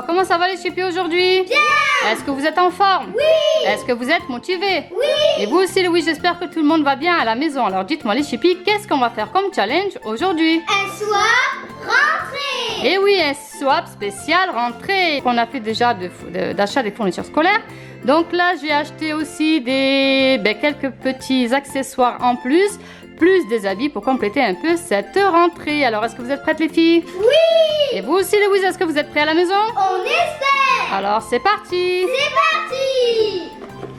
Alors, comment ça va les chippies aujourd'hui? Bien! Est-ce que vous êtes en forme? Oui! Est-ce que vous êtes motivés? Oui! Et vous aussi, Louis, j'espère que tout le monde va bien à la maison. Alors, dites-moi les chippies, qu'est-ce qu'on va faire comme challenge aujourd'hui? Un swap rentrée! Et oui, un swap spécial rentrée qu'on a fait déjà d'achat des fournitures scolaires. Donc là, j'ai acheté aussi quelques petits accessoires en plus des habits pour compléter un peu cette rentrée. Alors, est-ce que vous êtes prêtes les filles? Oui! Et vous aussi, Louise, est-ce que vous êtes prêts à la maison? On espère! Alors, c'est parti! C'est parti!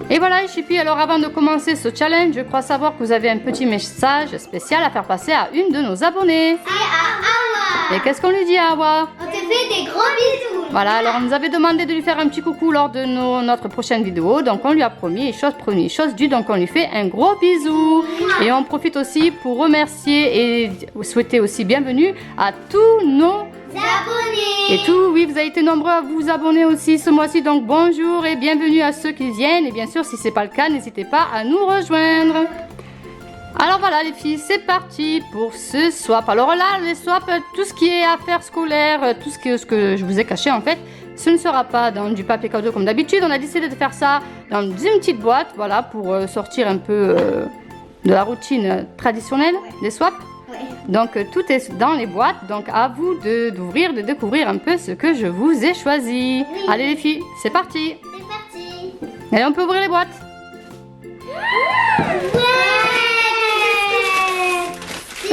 Et voilà les chippies, alors avant de commencer ce challenge, je crois savoir que vous avez un petit message spécial à faire passer à une de nos abonnées. C'est à Awa! Et qu'est-ce qu'on lui dit à Awa? On te fait des gros bisous! Voilà, alors on nous avait demandé de lui faire un petit coucou lors de notre prochaine vidéo, donc on lui a promis, et chose promise, chose due, donc on lui fait un gros bisou. Et on profite aussi pour remercier et souhaiter aussi bienvenue à tous nos Abonnés! et tout, oui, vous avez été nombreux à vous abonner aussi ce mois-ci, donc bonjour et bienvenue à ceux qui viennent. Et bien sûr, si ce n'est pas le cas, n'hésitez pas à nous rejoindre. Alors voilà les filles, c'est parti pour ce swap. Alors là, les swaps, tout ce qui est affaires scolaires, tout ce que je vous ai caché en fait, ce ne sera pas dans du papier cadeau comme d'habitude. On a décidé de faire ça dans une petite boîte, voilà, pour sortir un peu de la routine traditionnelle des swaps. Ouais. Donc tout est dans les boîtes, donc à vous d'ouvrir, de découvrir un peu ce que je vous ai choisi. Oui. Allez les filles, c'est parti. C'est parti! Allez, on peut ouvrir les boîtes. Ouais!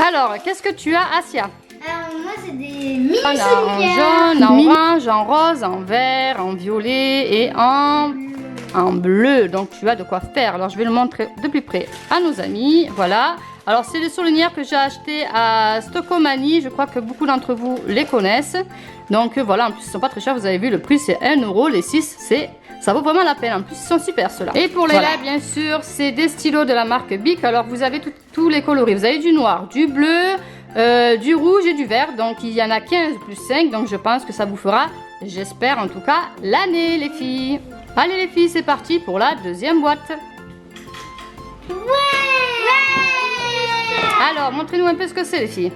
Alors, qu'est-ce que tu as, Asia? Alors moi c'est des mini On a en jaune, en orange, en rose, en vert, en violet et en bleu. Donc tu as de quoi faire. Alors je vais le montrer de plus près à nos amis. Voilà. Alors c'est les souvenirs que j'ai achetés à Stockomanie. Je crois que beaucoup d'entre vous les connaissent. Donc voilà, en plus ils ne sont pas très chers. Vous avez vu le prix, c'est 1 euro. Les 6, ça vaut vraiment la peine. En plus ils sont super ceux-là. Et pour les là, bien sûr, c'est des stylos de la marque Bic. Alors vous avez tous les coloris. Vous avez du noir, du bleu, du rouge et du vert. Donc il y en a 15 plus 5. Donc je pense que ça vous fera, j'espère en tout cas, l'année les filles. Allez les filles, c'est parti pour la deuxième boîte. Alors, montrez-nous un peu ce que c'est les filles.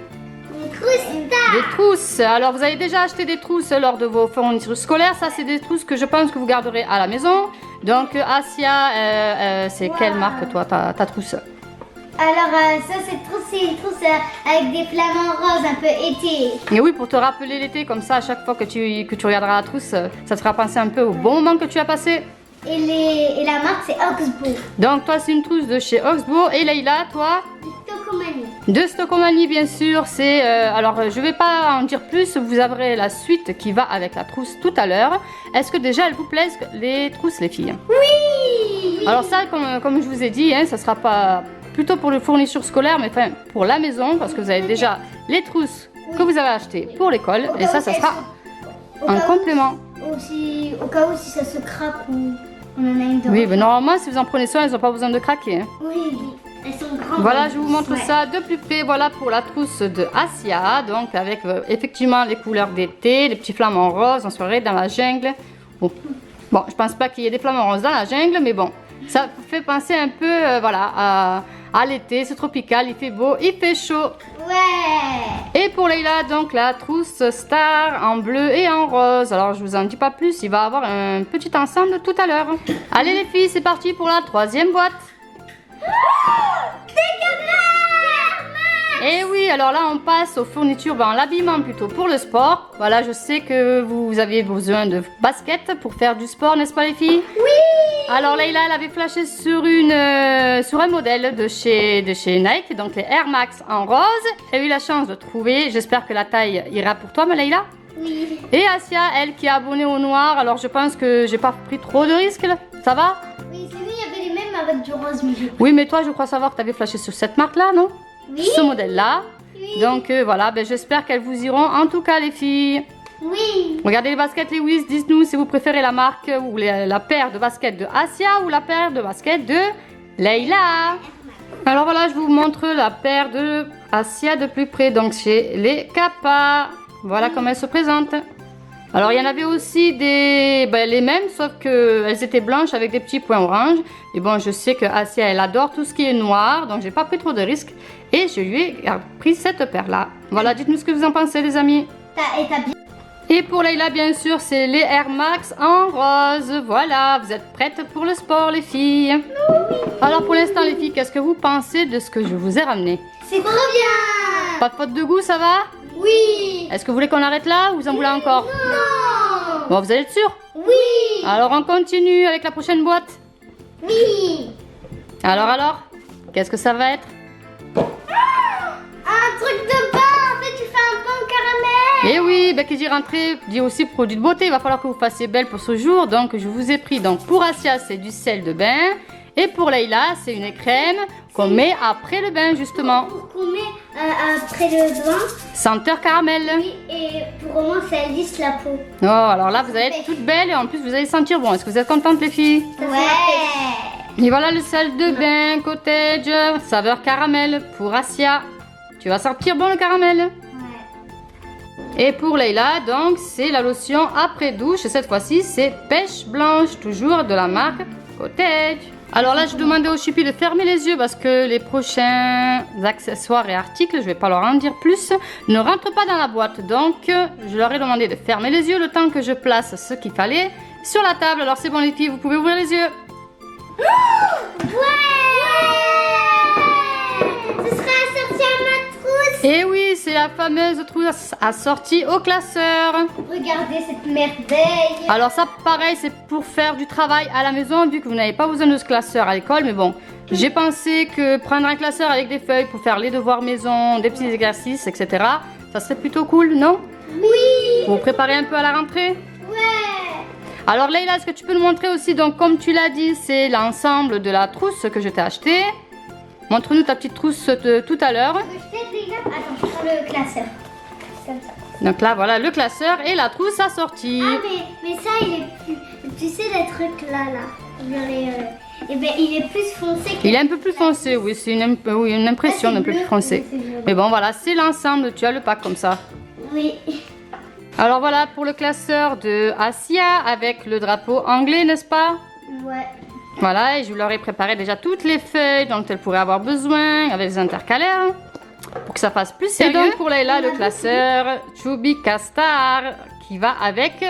Une trousse Des trousses. Alors, vous avez déjà acheté des trousses lors de vos fournitures scolaires. Ça, c'est des trousses que je pense que vous garderez à la maison. Donc, Asia, c'est quelle marque, toi, ta trousse? Alors ça c'est une trousse avec des flamants roses un peu été. Et oui, pour te rappeler l'été, comme ça, à chaque fois que tu regarderas la trousse, ça te fera penser un peu au bon moment que tu as passé. Et la marque c'est Oxbow. Donc, toi, c'est une trousse de chez Oxbow. Et Leïla, toi? Stockomanie. De Stockomanie, bien sûr. C'est alors, je vais pas en dire plus. Vous aurez la suite qui va avec la trousse tout à l'heure. Est-ce que déjà, elles vous plaisent les trousses, les filles? Oui. Alors ça, comme je vous ai dit, ça sera pas plutôt pour les fournitures scolaires, mais enfin pour la maison, parce que vous avez déjà les trousses que vous avez achetées pour l'école. Et ça sera un complément. Aussi, au cas où si ça se craque ou on en a une dedans. Oui, mais normalement, si vous en prenez soin, elles n'ont pas besoin de craquer. Oui, elles sont grandes. Voilà, je vous montre Ouais. ça de plus près. Voilà pour la trousse de Asia. Donc avec effectivement les couleurs d'été, les petits flamants roses, on serait dans la jungle. Bon, je pense pas qu'il y ait des flamants roses dans la jungle, mais bon, ça fait penser un peu voilà, à l'été. C'est tropical, il fait beau, il fait chaud. Ouais. Et pour Leïla, donc la trousse Star en bleu et en rose. Alors je vous en dis pas plus, il va avoir un petit ensemble tout à l'heure. Allez les filles, c'est parti pour la troisième boîte. Et oui, alors là on passe aux fournitures, l'habillement plutôt pour le sport. Voilà, je sais que vous avez besoin de baskets pour faire du sport, n'est-ce pas les filles? Oui. Alors Leïla, elle avait flashé sur un modèle de chez Nike, donc les Air Max en rose. Elle a eu la chance de trouver, j'espère que la taille ira pour toi, ma Leïla. Oui. Et Asia, elle qui est abonnée au noir, alors je pense que j'ai pas pris trop de risques là. Ça va? Oui, c'est lui, il y avait les mêmes avec du rose, mais j'ai... Oui, mais toi, je crois savoir que tu avais flashé sur cette marque-là, non? Oui. Ce modèle-là. Oui. Donc voilà, j'espère qu'elles vous iront. En tout cas, les filles, Oui. regardez les baskets Lewis. Dites-nous si vous préférez la marque ou la paire de baskets de Asia ou la paire de baskets de Leïla. Alors voilà, je vous montre la paire de Asia de plus près. Donc chez les Kappa. Voilà comment elle se présente. Alors il y en avait aussi les mêmes, sauf qu'elles étaient blanches avec des petits points orange. Et bon, je sais que Asia, elle adore tout ce qui est noir, donc j'ai pas pris trop de risques. Et je lui ai pris cette paire-là. Voilà, dites-nous ce que vous en pensez les amis. Et t'as bien... Et pour Leïla, bien sûr, c'est les Air Max en rose. Voilà, vous êtes prêtes pour le sport, les filles? Oui. Alors, pour l'instant, les filles, qu'est-ce que vous pensez de ce que je vous ai ramené? C'est trop bien. Pas de faute de goût, ça va? Oui. Est-ce que vous voulez qu'on arrête là ou vous en voulez encore? Non. Bon, vous allez être sûr? Oui. Alors, on continue avec la prochaine boîte. Oui. Alors, qu'est-ce que ça va être? Un truc de pain. En fait, tu fais un pain au caramel. Eh oui, ben, qui dit rentrée dit aussi produit de beauté. Il va falloir que vous fassiez belle pour ce jour. Donc, je vous ai pris. Donc, pour Asia, c'est du sel de bain. Et pour Leïla, c'est une crème qu'on met après le bain, justement. Pour qu'on met après le bain. Senteur caramel. Oui, et pour au moins ça lisse la peau. Oh, alors là, vous allez être toutes belles et en plus, vous allez sentir bon. Est-ce que vous êtes contentes, les filles? Ouais. Et voilà le sel de bain cottage, saveur caramel pour Asia. Tu vas sentir bon le caramel. Ouais. Et pour Leïla, donc, c'est la lotion après douche. Et cette fois-ci, c'est pêche blanche, toujours de la marque Cottage. Alors là, je demandais aux chippies de fermer les yeux parce que les prochains accessoires et articles, je vais pas leur en dire plus, ne rentrent pas dans la boîte. Donc, je leur ai demandé de fermer les yeux le temps que je place ce qu'il fallait sur la table. Alors c'est bon les filles, vous pouvez ouvrir les yeux. Ouais. Ce sera assorti à ma trousse. Et oui, c'est la fameuse trousse assortie au classeur. Regardez cette merveille. Alors ça, pareil, c'est pour faire du travail à la maison, vu que vous n'avez pas besoin de ce classeur à l'école. Mais bon, j'ai pensé que prendre un classeur avec des feuilles pour faire les devoirs maison, des petits exercices, etc., ça serait plutôt cool, non? Oui. Pour vous préparer un peu à la rentrée? Ouais. Alors Leïla, est-ce que tu peux nous montrer aussi, donc comme tu l'as dit, c'est l'ensemble de la trousse que je t'ai acheté. Montre-nous ta petite trousse de tout à l'heure. Je t'aide les gars. Attends, je prends le classeur. Comme ça. Donc là, voilà le classeur et la trousse assortie. Ah mais ça il est plus. Tu sais les trucs là. Eh ben il est plus foncé que. Il est un peu plus foncé, oui, c'est une impression d'un peu plus foncé. Mais bon, voilà, c'est l'ensemble, tu as le pack comme ça. Oui. Alors voilà pour le classeur de Asia avec le drapeau anglais, n'est-ce pas? Ouais. Voilà, et je leur ai préparé déjà toutes les feuilles dont elle pourrait avoir besoin avec les intercalaires pour que ça fasse plus sérieux. Et donc pour Leïla, le classeur Chubika Star qui va avec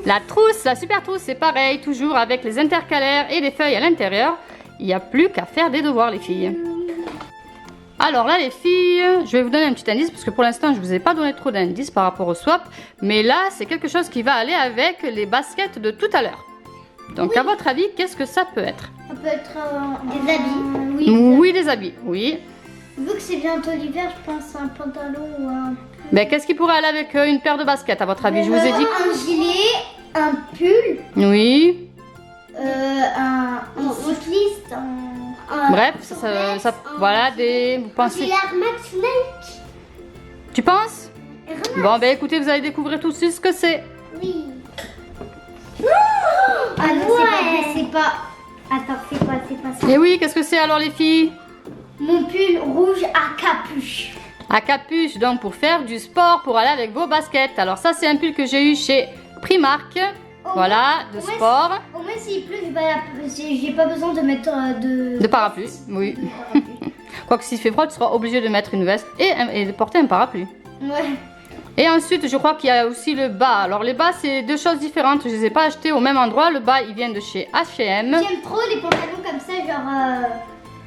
la super trousse, c'est pareil, toujours avec les intercalaires et les feuilles à l'intérieur. Il n'y a plus qu'à faire des devoirs, les filles. Alors là, les filles, je vais vous donner un petit indice parce que pour l'instant, je ne vous ai pas donné trop d'indices par rapport au swap. Mais là, c'est quelque chose qui va aller avec les baskets de tout à l'heure. Donc, à votre avis, qu'est-ce que ça peut être? Ça peut être des habits. Oui, des habits, oui. Vu que c'est bientôt l'hiver, je pense un pantalon ou un. Mais qu'est-ce qui pourrait aller avec une paire de baskets, à votre avis? Je vous ai dit. Un gilet, un pull, Oui. un cycliste, Bref, voilà, vous un pensez. gilet Air Max Nike. Tu penses? Air Max. Bon, ben écoutez, vous allez découvrir tout de suite ce que c'est. Oui. Ah non, c'est pas. Attends, c'est pas ça. Et oui, qu'est-ce que c'est alors, les filles? Mon pull rouge à capuche. À capuche, donc pour faire du sport, pour aller avec vos baskets. Alors ça, c'est un pull que j'ai eu chez Primark. Voilà, de sport. Au moins, s'il pleut, j'ai pas besoin de mettre De parapluie, oui. Quoique s'il fait froid, tu seras obligé de mettre une veste et de porter un parapluie. Ouais. Et ensuite, je crois qu'il y a aussi le bas. Alors les bas, c'est deux choses différentes. Je les ai pas achetés au même endroit. Le bas, il vient de chez H&M. J'aime trop les pantalons comme ça, genre...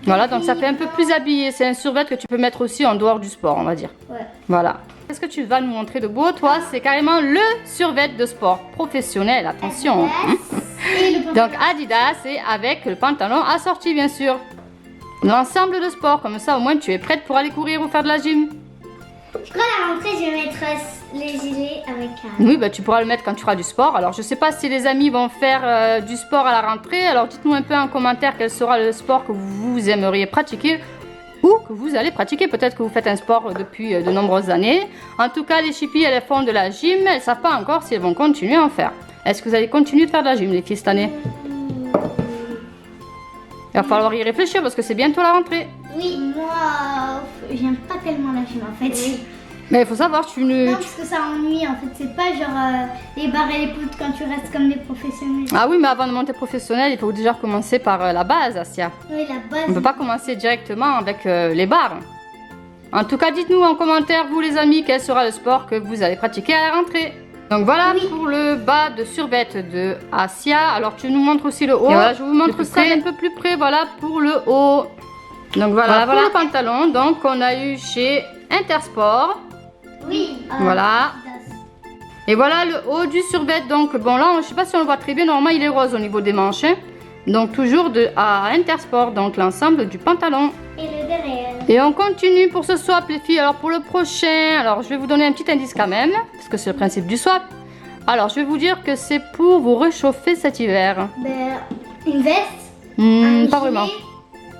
Voilà, donc ça fait un peu plus habillé. C'est un survêt que tu peux mettre aussi en dehors du sport, on va dire. Ouais. Voilà. Qu'est-ce que tu vas nous montrer de beau, toi? C'est carrément le survêt de sport professionnel, attention. Et le pantalon. Donc Adidas et avec le pantalon assorti, bien sûr. L'ensemble de sport, comme ça au moins tu es prête pour aller courir ou faire de la gym. Je crois à la rentrée, je vais mettre les gilets avec Oui, bah, tu pourras le mettre quand tu feras du sport. Alors je sais pas si les amis vont faire du sport à la rentrée. Alors dites-nous un peu en commentaire quel sera le sport que vous aimeriez pratiquer ou que vous allez pratiquer. Peut-être que vous faites un sport depuis de nombreuses années. En tout cas, les chippies, elles font de la gym. Elles ne savent pas encore si elles vont continuer à en faire. Est-ce que vous allez continuer de faire de la gym, les filles, cette année? Il va falloir y réfléchir parce que c'est bientôt la rentrée. Oui, moi, j'aime pas tellement la gym en fait. Oui. Mais il faut savoir, Non, parce que ça ennuie en fait. C'est pas genre les barres et les poutres quand tu restes comme des professionnels. Ah oui, mais avant de monter professionnel, il faut déjà commencer par la base, Asia. Oui, la base. On ne peut pas commencer directement avec les barres. En tout cas, dites-nous en commentaire, vous les amis, quel sera le sport que vous allez pratiquer à la rentrée. Donc voilà Oui. pour le bas de survêt de Asia. Alors tu nous montres aussi le haut. Et voilà, je vous montre ça un peu plus près. Voilà pour le haut. Donc voilà, pour le pantalon. Donc on a eu chez Intersport. Oui. Voilà. Et voilà le haut du survêt. Donc bon là, je sais pas si on le voit très bien. Normalement il est rose au niveau des manches. Hein. Donc toujours à Intersport. Donc l'ensemble du pantalon. Et le derrière. Et on continue pour ce swap les filles. Alors pour le prochain, alors je vais vous donner un petit indice quand même, parce que c'est le principe du swap. Alors je vais vous dire que c'est pour vous réchauffer cet hiver. Ben, une veste. Pas vraiment.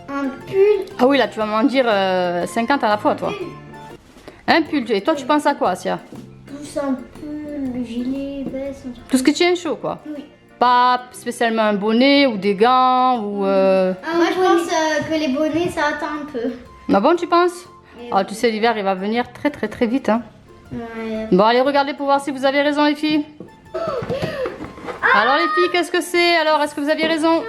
Un pull. Ah oui là tu vas m'en dire 50 à la fois toi. Un pull. Et toi tu penses à quoi Asia? Plus un pull, le gilet, veste. Tout ce qui tient chaud quoi. Oui. Pas spécialement un bonnet ou des gants ou... Moi je pense que les bonnets ça attend un peu. Ah bon tu penses? Et Ah tu sais l'hiver il va venir très très très vite hein. Ouais. Bon allez regardez pour voir si vous avez raison les filles. Alors les filles qu'est-ce que c'est? Alors est-ce que vous aviez raison?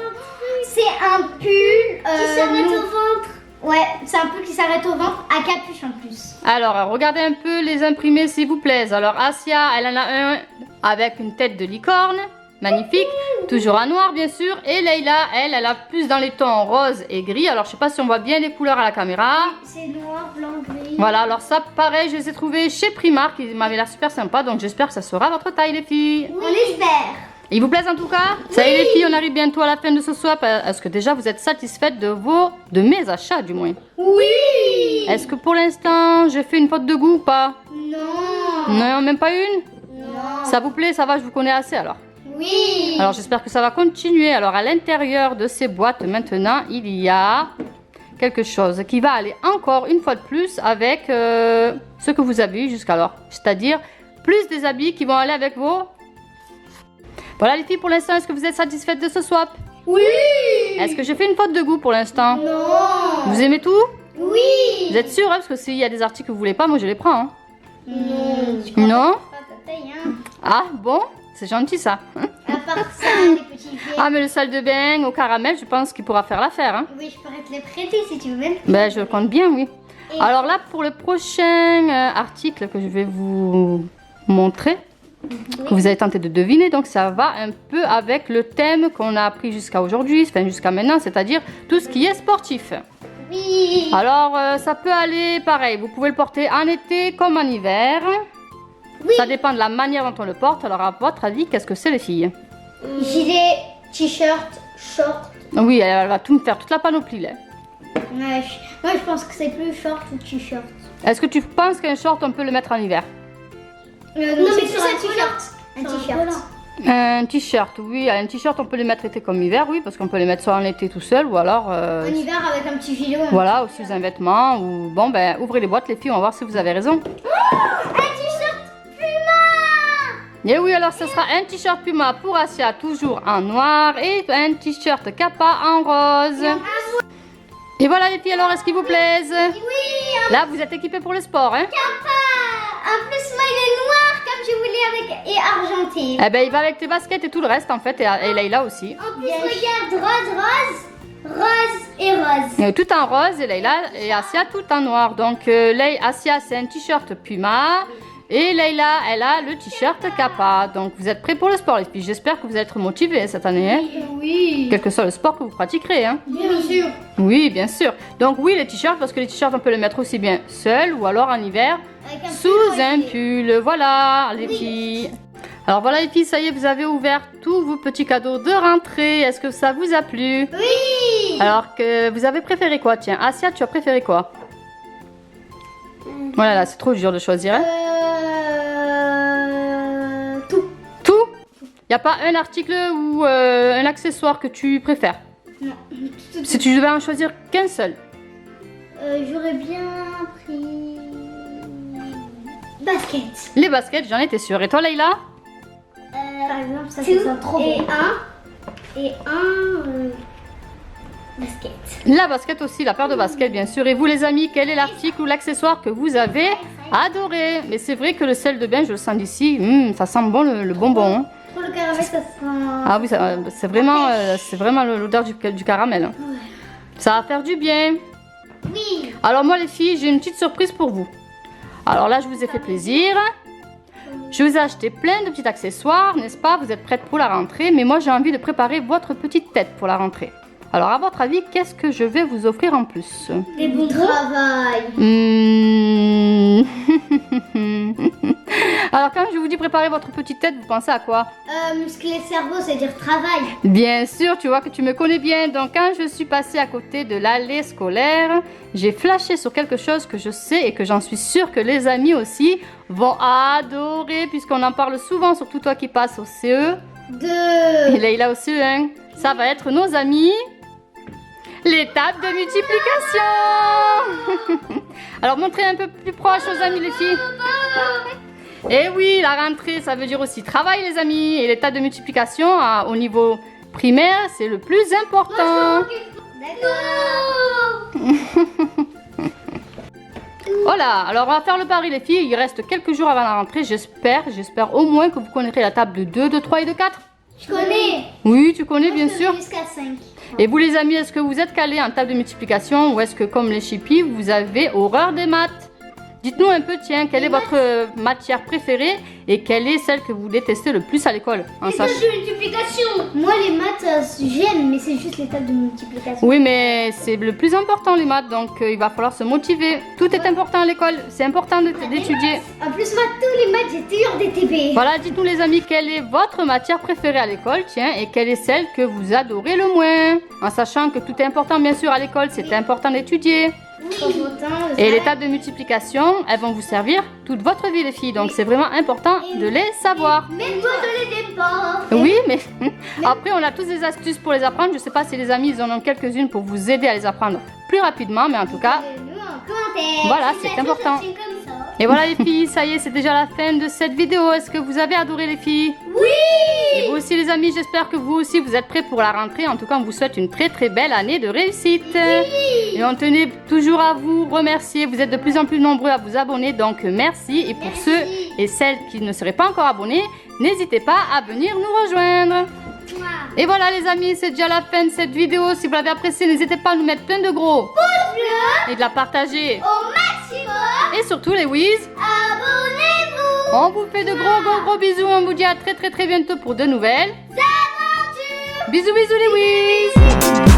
C'est un pull qui s'arrête au ventre. Ouais, c'est un pull qui s'arrête au ventre à capuche en plus. Alors, regardez un peu les imprimés s'il vous plaît. Alors, Asia, elle en a un avec une tête de licorne. Magnifique. Toujours en noir, bien sûr. Et Leïla, elle a plus dans les tons rose et gris. Alors, je sais pas si on voit bien les couleurs à la caméra. C'est noir, blanc, gris. Voilà, alors ça, pareil, je les ai trouvés chez Primark. Ils m'avaient l'air super sympa. Donc, j'espère que ça sera votre taille, les filles. On espère. Ils vous plaisent en tout cas? Ça y est, les filles, on arrive bientôt à la fin de ce swap. Est-ce que déjà vous êtes satisfaites de mes achats, du moins? Oui. Est-ce que pour l'instant, j'ai fait une faute de goût ou pas? Non. Non, même pas une? Non. Ça vous plaît? Ça va, je vous connais assez alors. Oui. Alors j'espère que ça va continuer. Alors à l'intérieur de ces boîtes maintenant, il y a quelque chose qui va aller encore une fois de plus avec ce que vous avez eu jusqu'alors. C'est-à-dire plus des habits qui vont aller avec vos... Voilà les filles, pour l'instant, est-ce que vous êtes satisfaites de ce swap? Oui. Est-ce que j'ai fait une faute de goût pour l'instant? Non. Vous aimez tout? Oui. Vous êtes sûr hein? Parce que s'il y a des articles que vous voulez pas, moi je les prends. Hein. Non. Non? Pas ta taille, hein. Ah bon? C'est gentil ça. À part ça, les petits pieds. Ah mais le salle de bain au caramel, je pense qu'il pourra faire l'affaire. Hein. Oui, je pourrais te les prêter si tu veux. Ben je le compte bien, oui. Et- Alors là, pour le prochain article que je vais vous montrer, que vous avez tenté de deviner, donc ça va un peu avec le thème qu'on a appris jusqu'à aujourd'hui, enfin jusqu'à maintenant, c'est-à-dire tout ce qui est sportif. Oui. Alors ça peut aller pareil, vous pouvez le porter en été comme en hiver. Oui. Ça dépend de la manière dont on le porte. Alors à votre avis, qu'est-ce que c'est les filles? Gilet, t-shirt, short. Oui, elle va tout me faire, toute la panoplie là. Ouais, moi je pense que c'est plus short ou t-shirt. Est-ce que tu penses qu'un short, on peut le mettre en hiver? Non, mais c'est un t-shirt. Un t-shirt. Un t-shirt, oui, un t-shirt, on peut les mettre été comme hiver, oui, parce qu'on peut les mettre soit en été tout seul, ou alors... En hiver avec un petit gilet. voilà, ou sous un vêtement, ou... Bon, ben, ouvrez les boîtes, les filles, on va voir si vous avez raison. Un t-shirt Puma. Et oui, alors ce sera un t-shirt Puma pour Asia, toujours en noir, et un t-shirt Kappa en rose. Et voilà les filles, alors, est-ce qu'ils vous plaisent? Oui, Là, vous êtes équipés pour le sport, hein? Kappa. En plus, moi il est noir comme je voulais avec et argenté. Eh ben, il va avec tes baskets et tout le reste, en fait, et Leïla aussi. En plus, regarde, rose et rose. Tout en rose, et Leïla et Asia tout en noir. Donc, Asia, c'est un t-shirt Puma. Et Leïla, elle a le t-shirt Kappa. Donc, vous êtes prêts pour le sport, les filles. J'espère que vous allez être motivés cette année. Hein, Oui. quel que soit le sport que vous pratiquerez. Hein. Bien sûr. Oui, bien sûr. Donc, oui, les t-shirts, parce que les t-shirts, on peut les mettre aussi bien seuls ou alors en hiver Avec un sous un pull. Voilà, les filles. Alors, voilà, les filles, ça y est, vous avez ouvert tous vos petits cadeaux de rentrée. Est-ce que ça vous a plu? Oui. Alors que vous avez préféré quoi? Tiens, Asia, tu as préféré quoi? Voilà, là, c'est trop dur de choisir. Hein. Tout. Tout? Il n'y a pas un article ou un accessoire que tu préfères? Non. Si tu devais en choisir qu'un seul. J'aurais bien pris basket. Les baskets, j'en étais sûre. Et toi, Leïla? Par exemple, ça c'est trop beau. Et un basket. La basket aussi, la paire de baskets, bien sûr. Et vous, les amis, quel est l'article ou l'accessoire que vous avez adoré? Mais c'est vrai que le sel de bain, je le sens d'ici, ça sent bon le bonbon. Hein. Pour le caramel, ça sent. Ah oui, c'est vraiment l'odeur du caramel. Hein. Ça va faire du bien. Oui. Alors moi, les filles, j'ai une petite surprise pour vous. Alors là, je vous ai fait plaisir. Je vous ai acheté plein de petits accessoires, n'est-ce pas? Vous êtes prêtes pour la rentrée, mais moi j'ai envie de préparer votre petite tête pour la rentrée. Alors à votre avis, qu'est-ce que je vais vous offrir en plus? Des bons travail. Alors quand je vous dis préparer votre petite tête, vous pensez à quoi? Muscler le cerveau, c'est-à-dire travail. Bien sûr, tu vois que tu me connais bien. Donc quand je suis passée à côté de l'allée scolaire, j'ai flashé sur quelque chose que je sais et que j'en suis sûre que les amis aussi vont adorer, puisqu'on en parle souvent, surtout toi qui passes au CE. Et Leïla au CE1. Ça va être nos amis, les tables de multiplication. Alors montrez un peu plus proche aux amis les filles. Et oui, la rentrée, ça veut dire aussi travail les amis. Et les tables de multiplication au niveau primaire, c'est le plus important. Voilà, alors on va faire le pari les filles. Il reste quelques jours avant la rentrée. J'espère au moins que vous connaîtrez la table de 2, de 3 et de 4. Je connais. Oui, tu connais bien sûr. Jusqu'à 5. Et vous les amis, est-ce que vous êtes calés en table de multiplication ou est-ce que comme les chippies, vous avez horreur des maths? Dites-nous un peu, tiens, quelle est votre matière préférée et quelle est celle que vous détestez le plus à l'école? Les tables de multiplication. Moi, les maths, j'aime, mais c'est juste les tables de multiplication. Oui, mais c'est le plus important les maths, donc il va falloir se motiver. Tout est important à l'école, c'est important d'étudier. En plus, moi, tous les maths, j'ai toujours des TP. Voilà, dites-nous les amis, quelle est votre matière préférée à l'école, tiens, et quelle est celle que vous adorez le moins? En sachant que tout est important, bien sûr, à l'école, c'est important d'étudier. Et les tables de multiplication, elles vont vous servir toute votre vie les filles, donc c'est vraiment important de les savoir. Mais toi, je les aime pas. Oui, mais après on a tous des astuces pour les apprendre. Je sais pas si les amis ils en ont quelques-unes pour vous aider à les apprendre plus rapidement, mais en tout cas, voilà, c'est important. Et voilà les filles, ça y est, c'est déjà la fin de cette vidéo. Est-ce que vous avez adoré les filles? Oui. Et vous aussi les amis, j'espère que vous aussi vous êtes prêts pour la rentrée. En tout cas, on vous souhaite une très très belle année de réussite. Oui. Et on tenait toujours à vous remercier. Vous êtes de plus en plus nombreux à vous abonner, donc merci. Et pour ceux et celles qui ne seraient pas encore abonnés, n'hésitez pas à venir nous rejoindre. Et voilà les amis, c'est déjà la fin de cette vidéo. Si vous l'avez appréciée, n'hésitez pas à nous mettre plein de gros pouces bleus et de la partager au maximum. Et surtout les whiz, abonnez-vous. on vous fait de gros bisous. On vous dit à très bientôt pour de nouvelles aventures. Bisous les whiz.